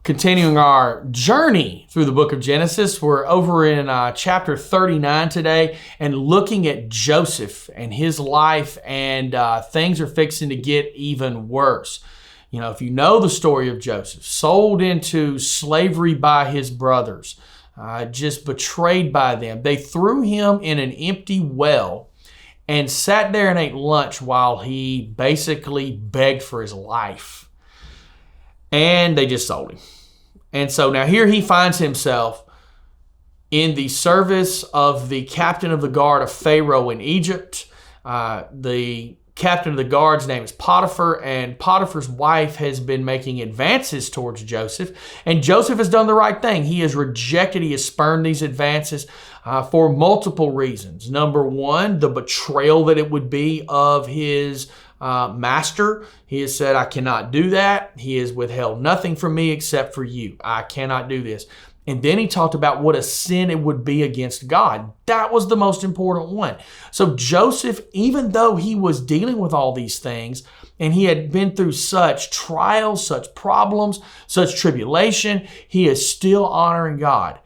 Continuing our journey through the book of Genesis, we're over in chapter 39 today and looking at Joseph and his life, and things are fixing to get even worse. You know, if you know the story of Joseph, sold into slavery by his brothers, just betrayed by them. They threw him in an empty well and sat there and ate lunch while he basically begged for his life. And they just sold him. And so now here he finds himself in the service of the captain of the guard of Pharaoh in Egypt. The captain of the guard's name is Potiphar, and Potiphar's wife has been making advances towards Joseph. And Joseph has done the right thing. He has rejected, he has spurned these advances for multiple reasons. Number one, the betrayal that it would be of his master. He has said, I cannot do that. He has withheld nothing from me except for you. I cannot do this. And then he talked about what a sin it would be against God. That was the most important one. So Joseph, even though he was dealing with all these things and he had been through such trials, such problems, such tribulation, he is still honoring God.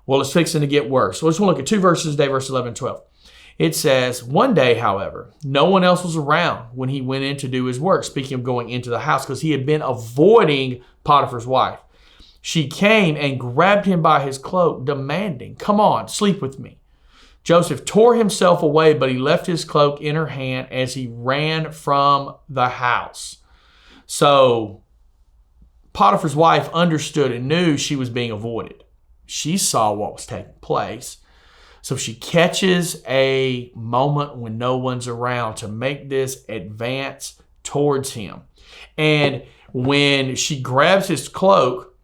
Well, it's fixing to get worse. So let's look at 2 verses today, verse 11 and 12. It says, one day, however, no one else was around when he went in to do his work, speaking of going into the house, because he had been avoiding Potiphar's wife. She came and grabbed him by his cloak, demanding, come on, sleep with me. Joseph tore himself away, but he left his cloak in her hand as he ran from the house. So Potiphar's wife understood and knew she was being avoided. She saw what was taking place. So she catches a moment when no one's around to make this advance towards him. And when she grabs his cloak,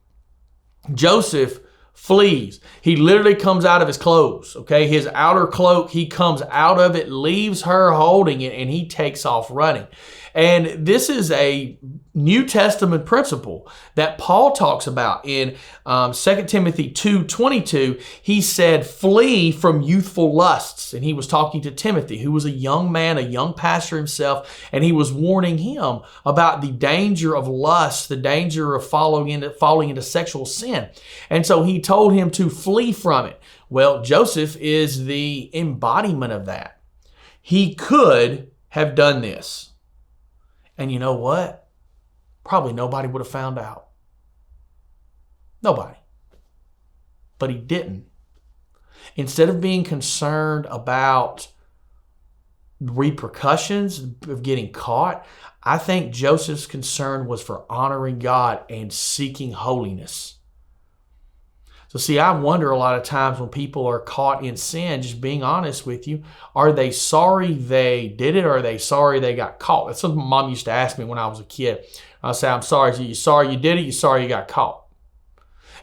Joseph flees. He literally comes out of his clothes, okay? His outer cloak, he comes out of it, leaves her holding it, and he takes off running. And this is a New Testament principle that Paul talks about in 2 Timothy 2:22. He said, flee from youthful lusts. And he was talking to Timothy, who was a young man, a young pastor himself, and he was warning him about the danger of lust, the danger of falling into sexual sin. And so he told him to flee from it. Well, Joseph is the embodiment of that. He could have done this. And you know what? Probably nobody would have found out. Nobody. But he didn't. Instead of being concerned about repercussions of getting caught, I think Joseph's concern was for honoring God and seeking holiness. So see, I wonder a lot of times when people are caught in sin, just being honest with you, are they sorry they did it, or are they sorry they got caught? That's something my mom used to ask me when I was a kid. I say, I'm sorry. You sorry you did it? You sorry you got caught?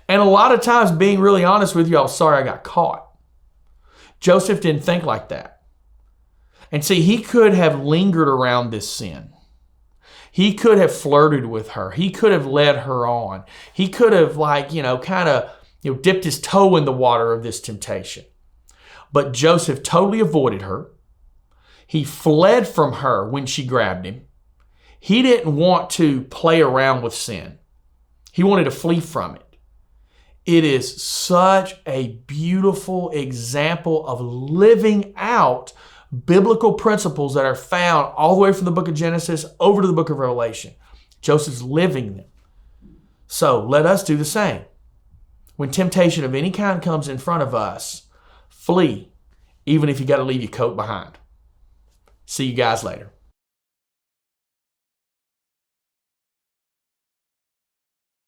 And a lot of times, being really honest with you, I was sorry I got caught. Joseph didn't think like that. And see, he could have lingered around this sin. He could have flirted with her. He could have led her on. He could have dipped his toe in the water of this temptation. But Joseph totally avoided her. He fled from her when she grabbed him. He didn't want to play around with sin. He wanted to flee from it. It is such a beautiful example of living out biblical principles that are found all the way from the book of Genesis over to the book of Revelation. Joseph's living them. So let us do the same. When temptation of any kind comes in front of us, flee, even if you got to leave your coat behind. See you guys later.